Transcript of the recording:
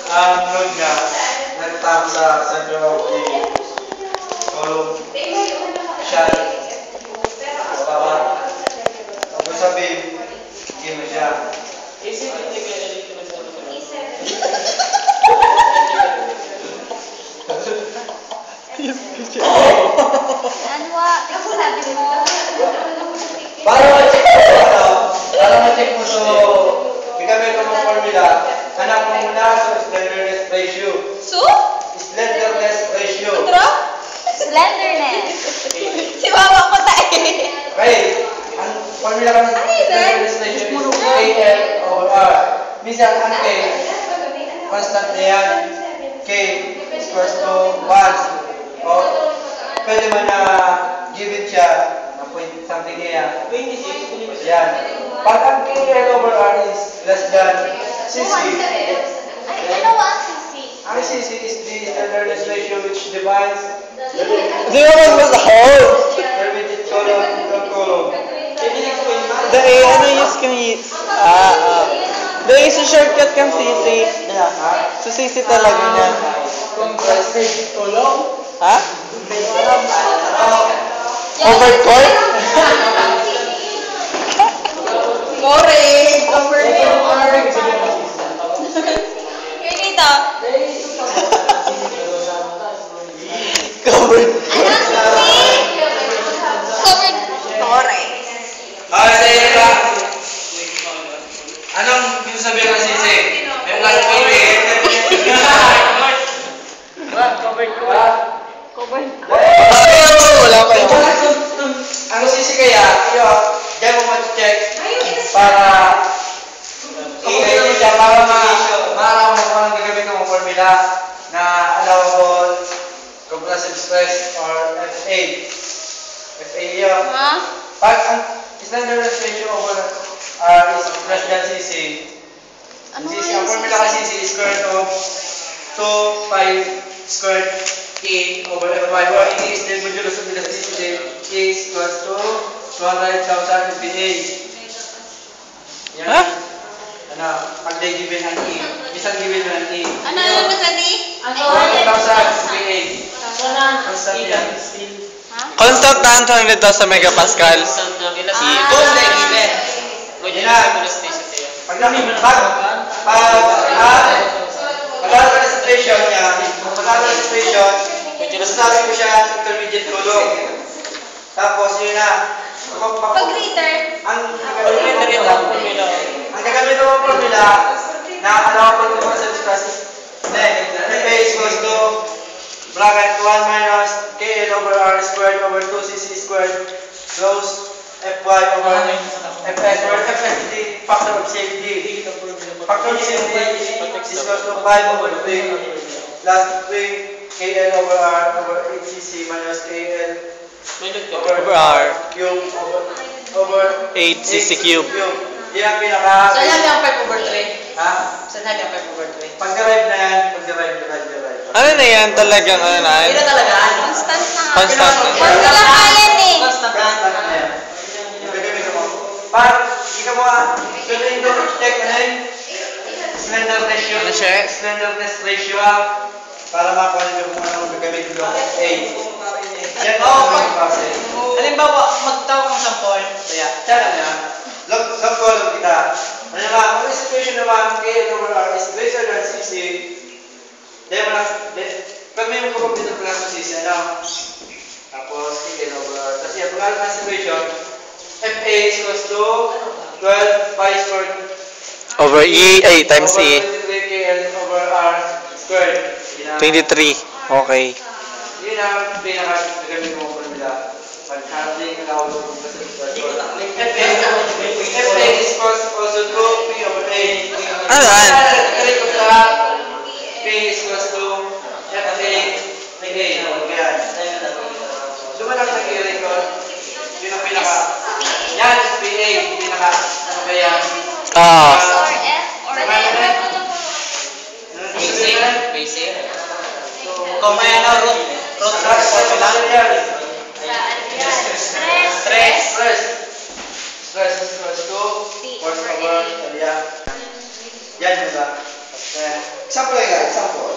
ang load niya nagtatapos sa center of the column siya para kung sabihin hindi mo siya Anwa, sabi mo. para ma-check mo so gamit mo ang formula hanap mo muna sa slenderness ratio. So? Slenderness ratio. Slenderness. Si mama ko tayo. Okay, ang formula ka ng slenderness ratio is KL over R. Minsan ang K, constant na yan. K is equals to 1. O, pwede man na given siya, na point something niya. Yan. Pag ang KL over R is less than CC, Ano ang CC? ang CC is the slenderness ratio which divides Di ba mas the whole? intermediate column from column. The A, ano use kang the A sa shortcut kang CC. So CC talaga niya. Compressive column. Ha? Covered coil? Correct. Here dito. Covered coil. Covered. Correct. Sige ba? Anong gusto sabihin ng sisi? Yung last point eh. Wala kayo. Ang sisi kaya, diyan mo mag-check para i-edit siya para maaraw mo kung anong gagamit ng formula na allowable compressive stress or FA. FA yun. Ha? Pag ang slenderness ratio over R is less than CC, ang formula kasi CC is square root of 2 pi squared A over Fy, where A is the modulus of elasticity, A is equals to 200,000 MPa. Yan. Ha? Ano, pag they given ang E, isang given mo ng E. Ano yung masali? 200,000 MPa. Constant yan. Constant na 200,000 megapascal. Pag station niya, station, masasabi ko siya intermediate column. Tapos yun na. Pag-liter. Ang gagamit ng formula na allowable to constant stress is FA is equals to bracket 1 minus KL over R squared over 2CC squared close Fy over Fs, where Fs is the factor of safety. Factor of safety is equals to 5 over 3 plus 3 KL over R over 8CC minus KL Over R. cube over 8CC cube. Yan ang pinaka... Saan namin ang 5 over 3? Ha? Saan namin ang 5 over 3? Pag-derive na yan, pag-derive. Ano na yan talagang ano na? Ito talaga? Constant na. Constant na. Formula ka yan eh. Constant na. Pag hindi ka mo pwede yung check na yun, slenderness ratio. Ano siya? Slenderness ratio para makuha nyo kung ano gagamit nyo. A. Yan Oo, ang mga base. Halimbawa, magtawag ng sample. Kaya, Tiyan na yan. Log column kita. Ano naman, kung yung situation naman, K over R is greater than 60, then pag may magkakapit ng plus ng 60, ano? Tapos, K over R. Tapos yan, pag alam ang situation, FA is equals to 12 pi squared Over E, ay, times E. 23 KL over R squared. 23. Okay. Yun ang pinaka-gagamit mong formula. Pag-handling na ako ng FA is equals also to P over A. Ano yan? P is equals to FA nag A. Lumalang nag-i-record. Yun ang pinaka... Yan, PA. Pinaka... Ano ba yan? Ah. Or F or F. basic. Kung may ano, root formula. Stress is equals to force over area. Yan, diba? Example guys, example.